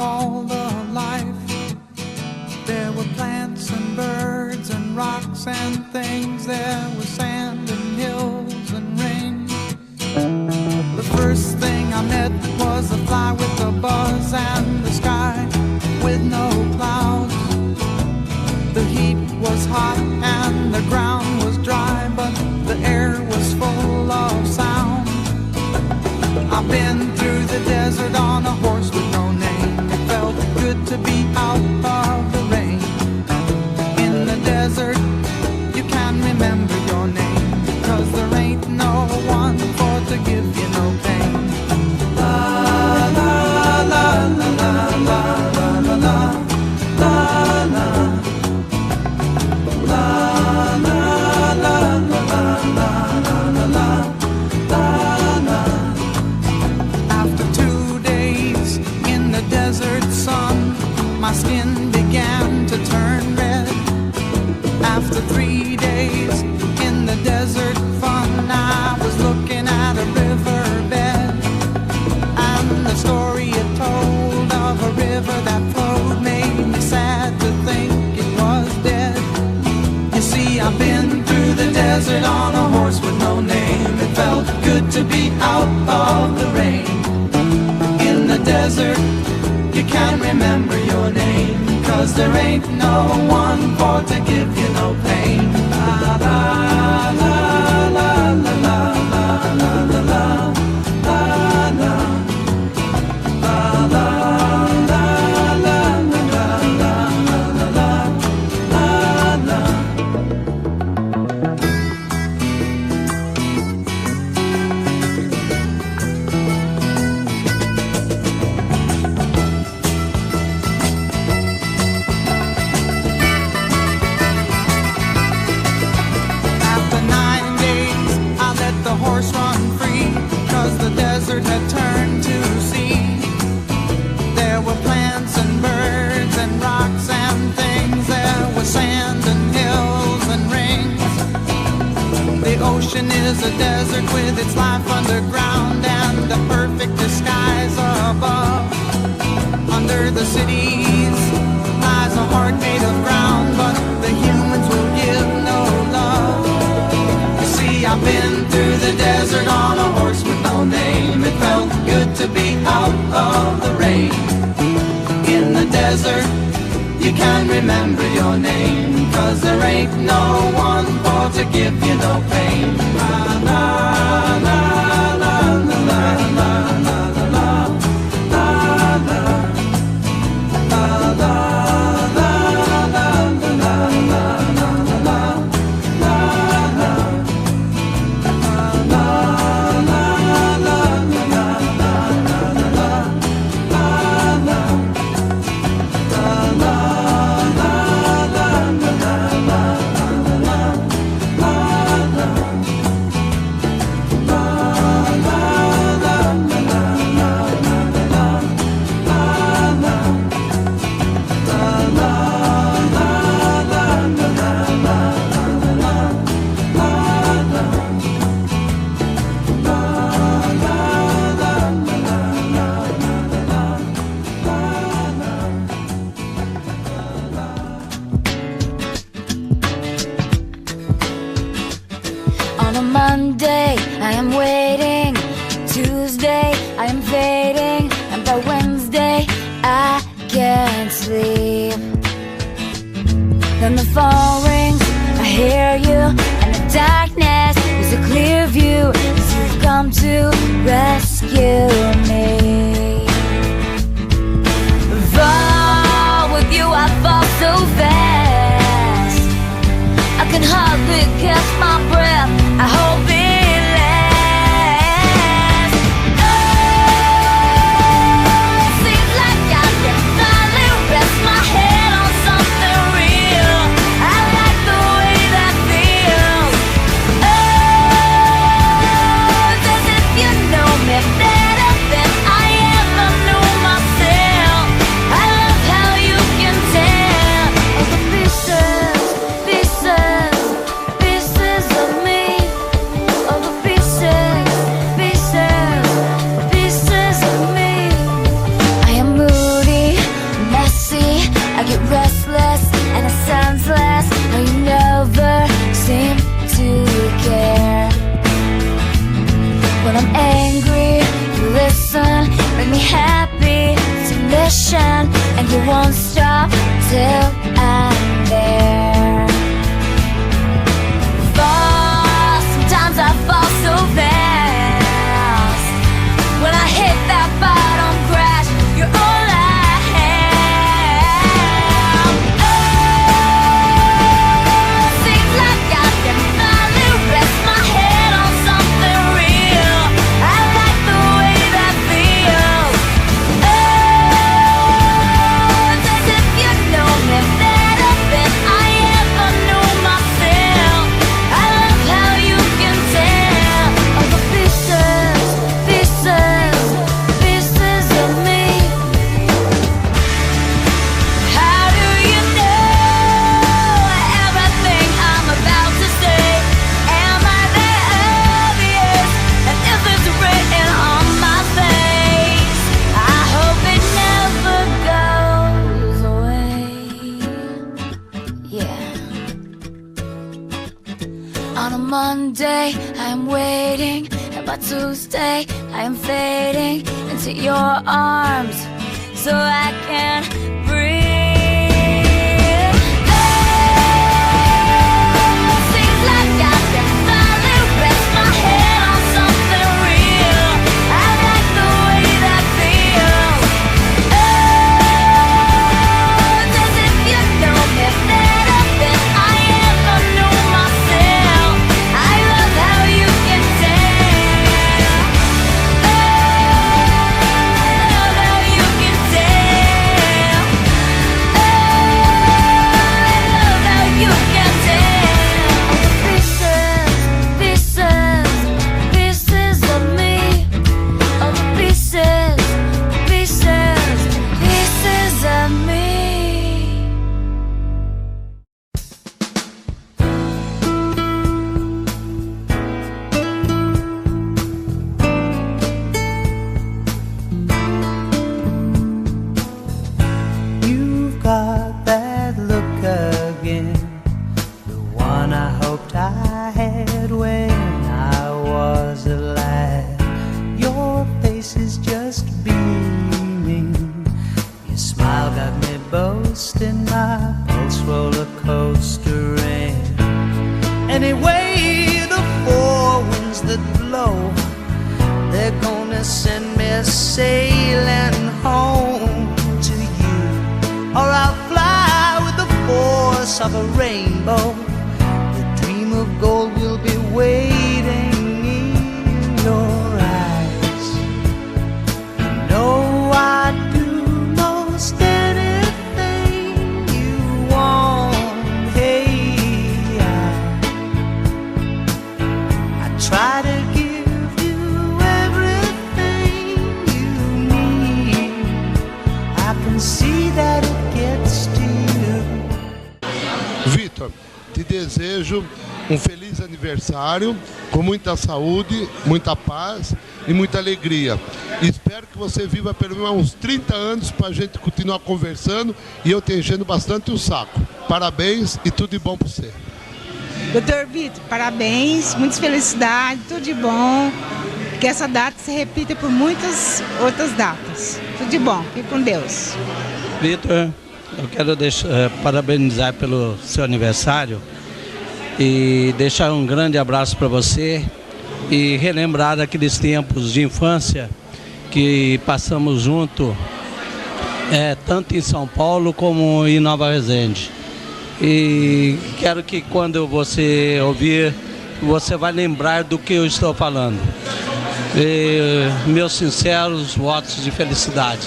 all the life. There were plants and birds and rocks and things. There was sand and hills and rain. The first thing I met was a fly with a buzz and the sky with no clouds. The heat was hot and the ground was dry, but the air was full of sound. I've been through the desert on a horse with no name. It felt good to be out of the rain. In the desert, you can remember your name, because there ain't no one for to give you no pain. La la la la la la la la la la. La la la la la la la la la la. After 2 days in the desert sun, my skin began to turn red. After 3 days in the desert fun, I was looking at a riverbed, and the story it told of a river that flowed made me sad to think it was dead. You see, I've been through the desert on a horse with no name. It felt good to be out of the rain. In the desert, you can't remember your name, 'cause there ain't no one for to give you no pain. La la la la la la la la la la la la la la. Had turned to sea. There were plants and birds and rocks and things. There was sand and hills and rings. The ocean is a desert with its life underground and the perfect disguise above. Under the cities lies a heart made of ground, but the humans will give no love. You see, I've been through the desert on a horse with no name. It felt good to be out of the rain. In the desert, you can remember your name, 'cause there ain't no one for to give you no pain. La la la la la la la la la la la la la la. Monday, I am waiting. Tuesday, I am fading. And by Wednesday, I can't sleep. Then the phone rings, I hear you, and the darkness is a clear view, 'cause you've come to rescue me. Fall with you, I fall so fast, I can hardly catch my breath. I hope it lasts. Oh, seems like I can finally rest my head on something real. I like the way that feels. Oh, it's as if you know me better than I Monday, I am waiting, and by Tuesday, I am fading into your arms, so I can breathe. Seems like I can finally rest my head on something real. I like the way that feels. Oh, as if you know me better than I ever knew myself. I love how you can tell. Oh, I love how you can tell. Oh, I love how you can tell. Pieces, pieces of me. All the pieces, pieces of me. You've got that look again, the one I hoped I had when I was a lad. Your face is just beaming, your smile got me boasting, my pulse roller coastering. Anyway, the four winds that blow, they're gonna send me sailing home to you, or I'll fly with the force of a rainbow. The dream of gold will be waiting in your eyes. You know I'd do most anything you want. Hey, I try to give you everything you need. I can see that it gets to you. Vitor, te desejo feliz aniversário, com muita saúde, muita paz e muita alegria. Espero que você viva pelo menos uns 30 anos para a gente continuar conversando e eu te enchendo bastante o saco. Parabéns e tudo de bom para você. Vitor Brito, parabéns, muitas felicidades, tudo de bom. Que essa data se repita por muitas outras datas. Tudo de bom, fique com Deus. Vitor, eu quero parabenizar pelo seu aniversário e deixar um grande abraço para você e relembrar aqueles tempos de infância que passamos junto, tanto em São Paulo como em Nova Resende. E quero que quando você ouvir, você vai lembrar do que eu estou falando. Meus sinceros votos de felicidade.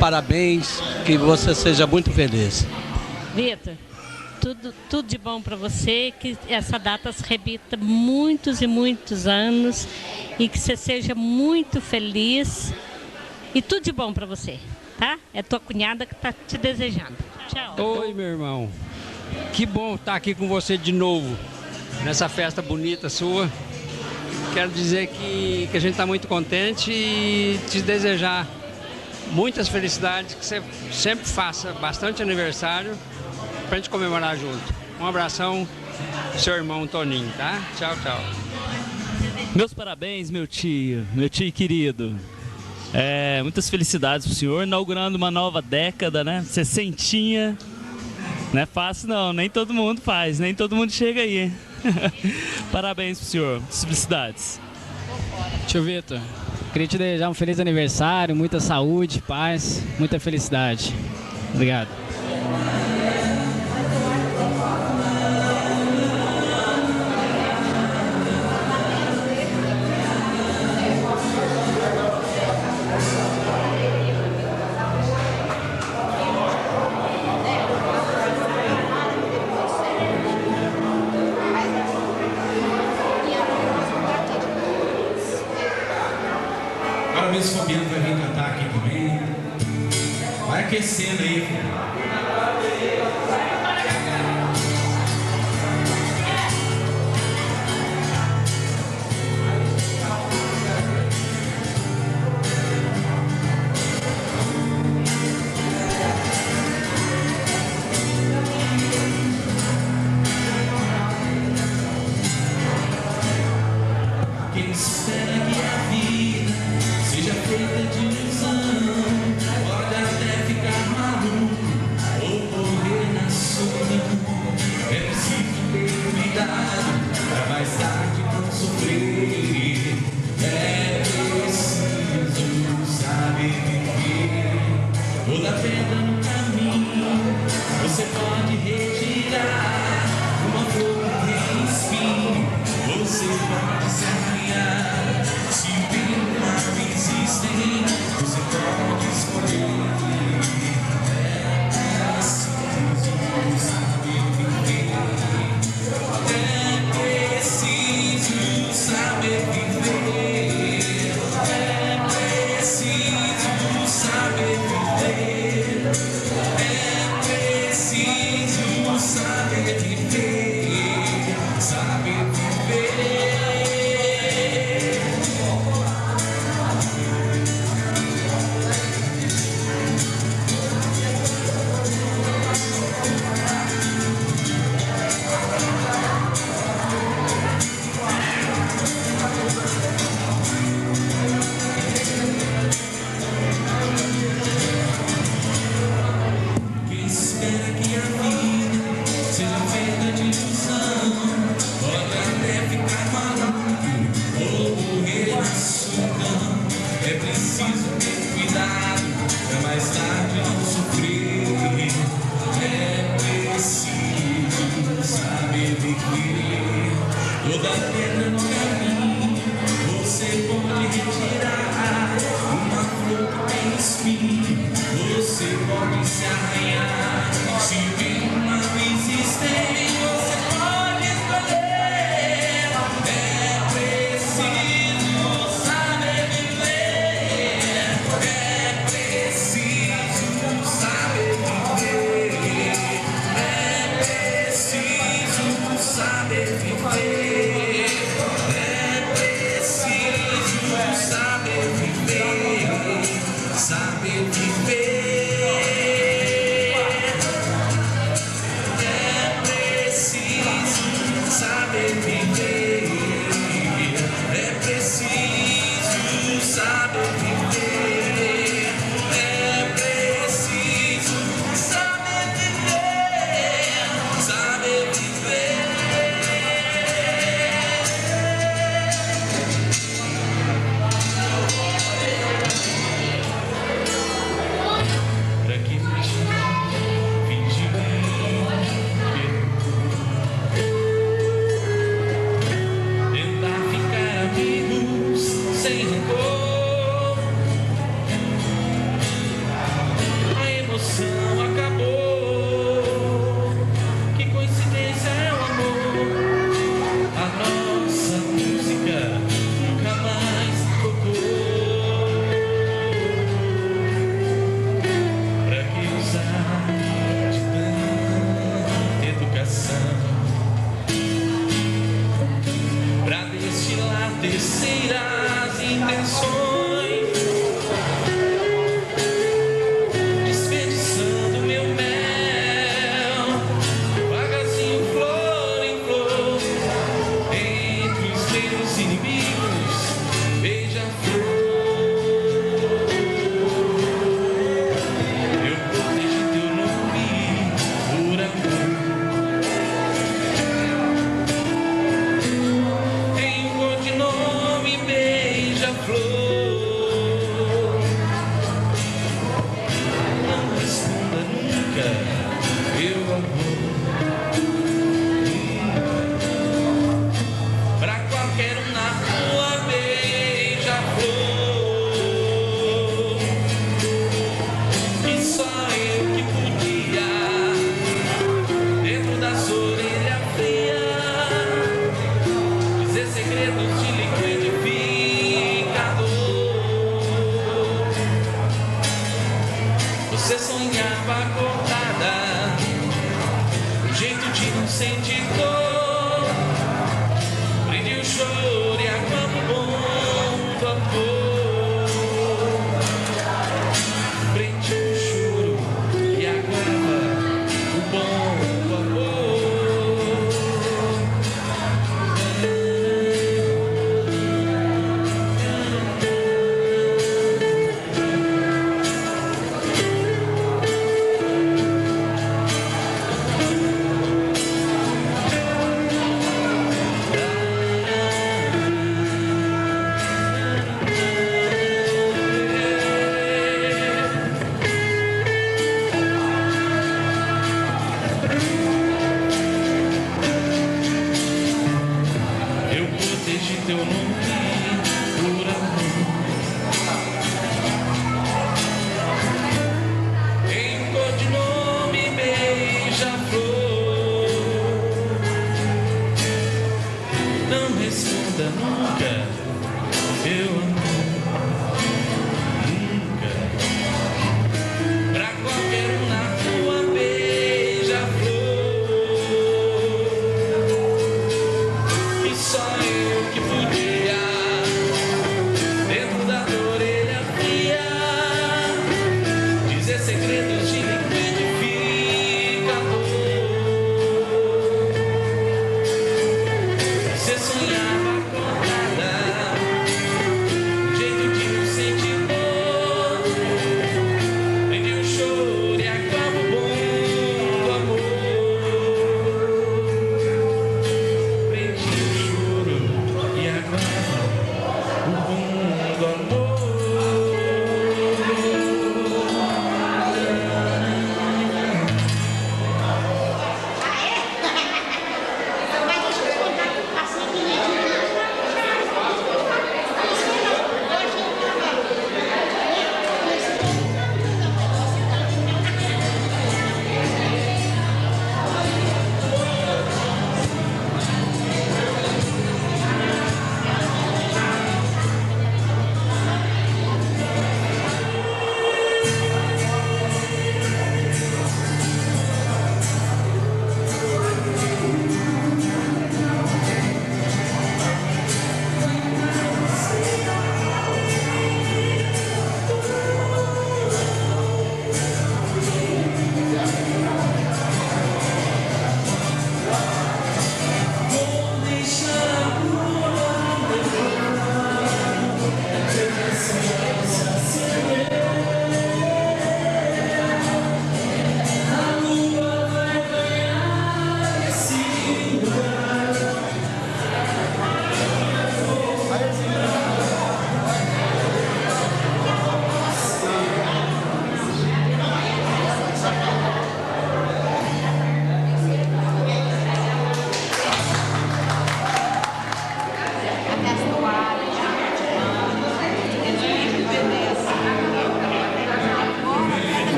Parabéns, que você seja muito feliz. Vitor, tudo de bom para você, que essa data se repita muitos e muitos anos e que você seja muito feliz e tudo de bom para você, tá? É tua cunhada que tá te desejando. Tchau. Oi, meu irmão. Que bom estar aqui com você de novo, nessa festa bonita sua. Quero dizer que a gente está muito contente e te desejar muitas felicidades, que você sempre faça bastante aniversário para a gente comemorar junto. Um abração, seu irmão Toninho, tá? Tchau, tchau. Meus parabéns, meu tio querido. Muitas felicidades pro senhor, inaugurando uma nova década, né? 60. Não é fácil não, nem todo mundo faz, nem todo mundo chega aí. Parabéns pro senhor, felicidades. Tio Vitor, queria te desejar um feliz aniversário, muita saúde, paz, muita felicidade. Obrigado. Parabéns, Fabiano vai vir cantar aqui também. Vai aquecendo aí, filho. pedra no caminho, você pode retirar uma flor que tem espinho, você pode se arranhar. Se o tempo não existem, você pode escolher. É preciso saber viver. É preciso saber viver. É preciso saber viver. É preciso saber viver. Saber viver. Quem espera que a vida seja feita de ilusão pode até ficar maluco ou morrer na solidão. É preciso ter cuidado pra mais tarde não sofrer. É preciso saber viver. Toda pedra no caminho você pode retirar. Uma flor que tem espinho você pode se arranhar. Se bem uma existem, você pode escolher. É preciso saber viver. É preciso saber viver. É preciso saber viver. É preciso saber viver. Saber viver. É preciso saber viver. É preciso saber viver. É preciso saber viver. Saber viver. Pra que fingir tentar ficar amigos sem rancor. A emoção acabou. Que coincidência é o amor. A nossa música nunca mais tocou. Pra que usar de tanta educação pra destilar terceiras intenções, desperdiçando meu mel, devagarzinho, flor em flor, entre os meus inimigos, beija-flor. Eu protejo teu nome por amor. Tem um codinome, beija-flor. Não responda nunca, meu amor. Pra qualquer um na rua, beija-flor. E só eu que podia, dentro das orelhas frias, dizer segredos de liquidificador. Você sonhava acordada, um jeito de não sentir dor. Prende o choro e acaba o bom do amor. Prende o choro e acaba o bom do amor.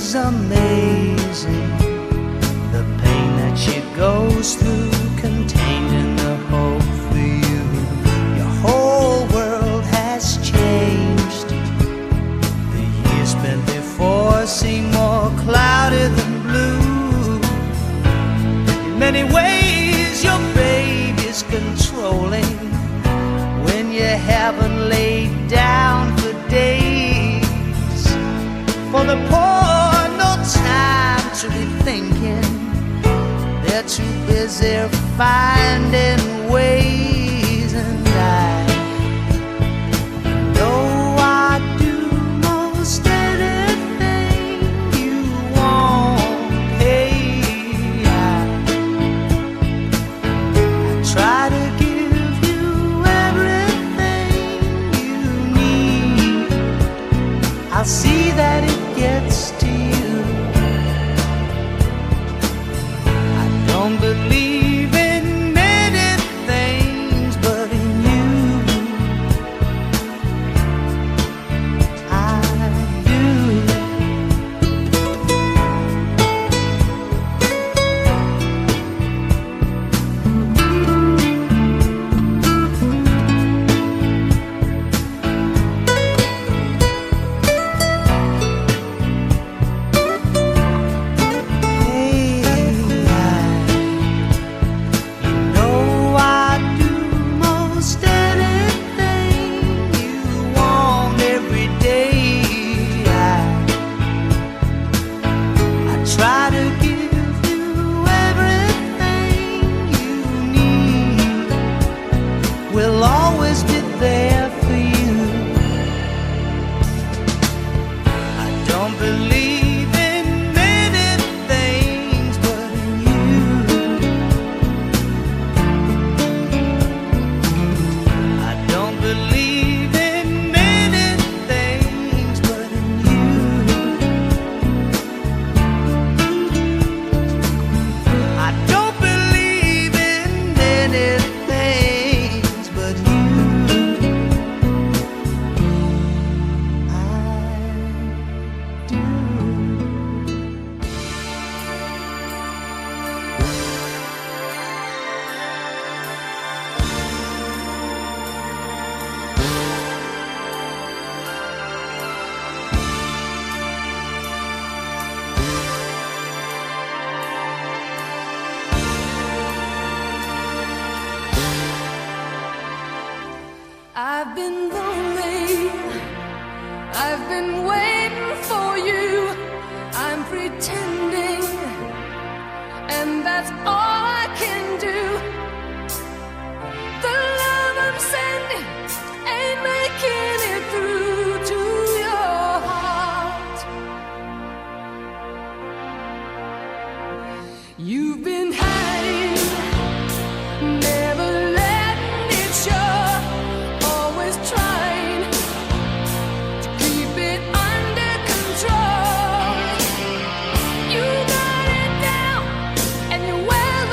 is amazing. The pain that she goes through, contained in the hope for you. Your whole world has changed. The years spent before seem more cloudy than blue. In many ways your baby's controlling when you haven't laid down for days. For the poor, no time to be thinking. They're too busy finding ways. And I know I do most anything you want. Hey, I try to give you everything you need. I'll see that it gets to you. I don't believe in many things, but in you I do. I've been lonely, I've been waiting for you. I'm pretending, and that's all I can do. The love I'm sending ain't making it through to your heart. You've been hiding, never letting it show. Trying to keep it under control. You got it down and you're well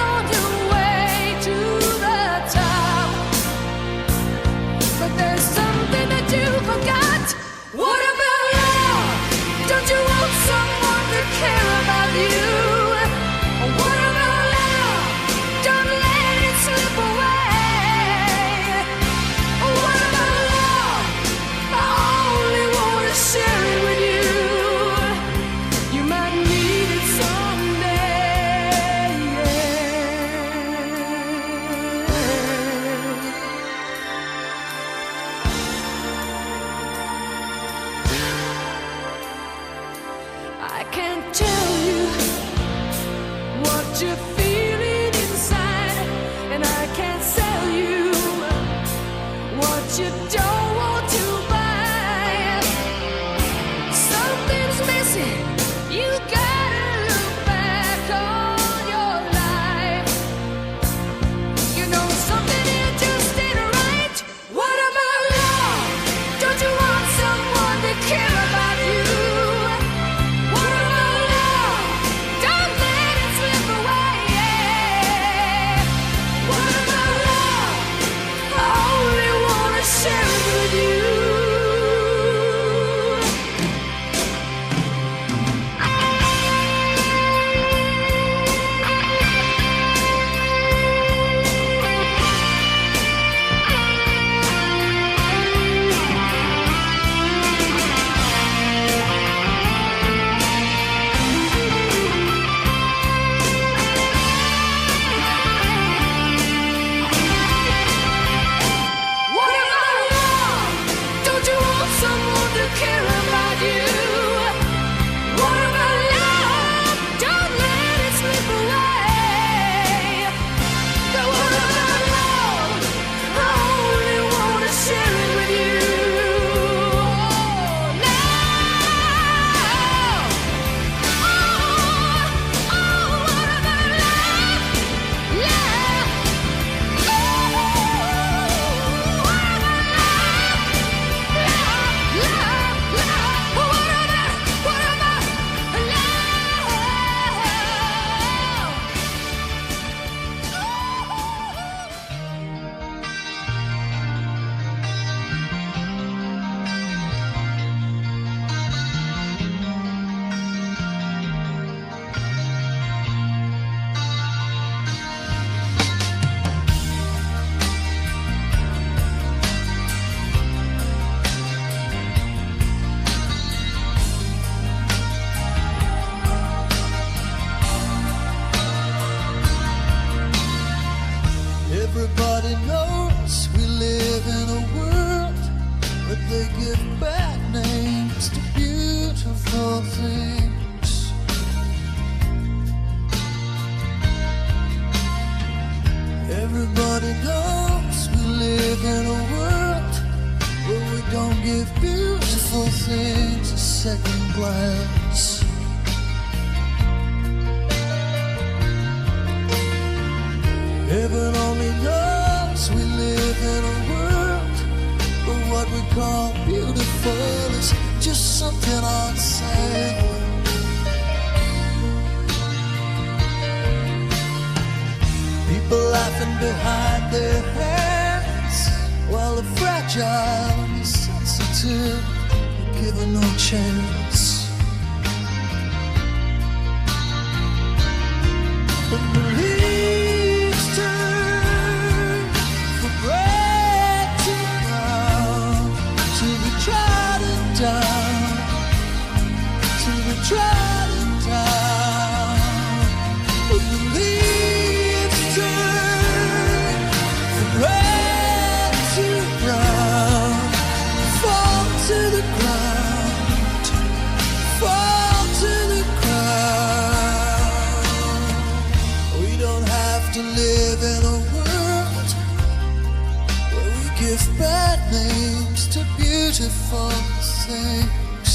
give bad names to beautiful things. Everybody knows we live in a world where we don't give beautiful things a second glance. Heaven only knows we live in a world where what we call beautiful is just something on sale. People laughing behind their hands while the fragile and the sensitive are given no chance. When the leaves turn from red to brown, to be trodden down, to be trodden down. When the leaves turn from red to brown, fall to the ground, fall to the ground. We don't have to live in a world where we give bad names to beautiful things.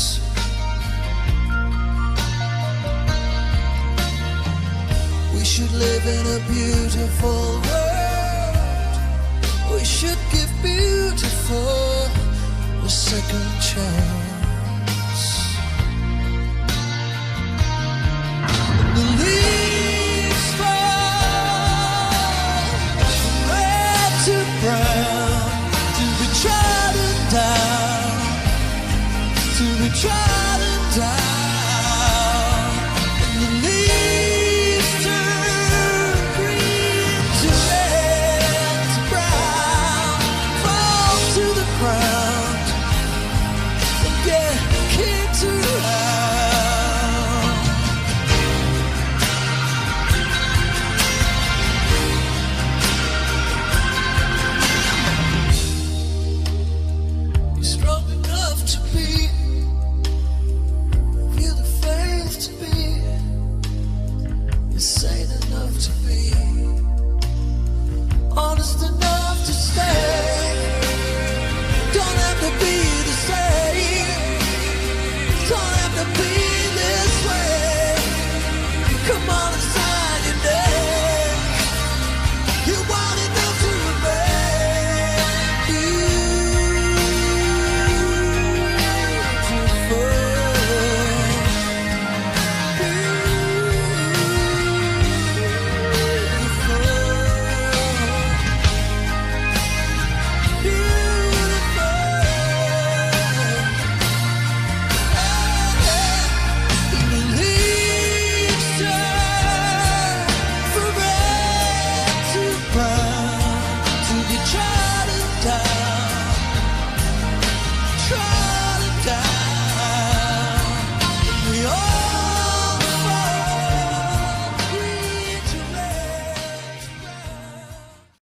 We should live in a beautiful world. We should give beautiful a second chance. When the leaves fall from red to brown, to be trodden down, to be trodden down.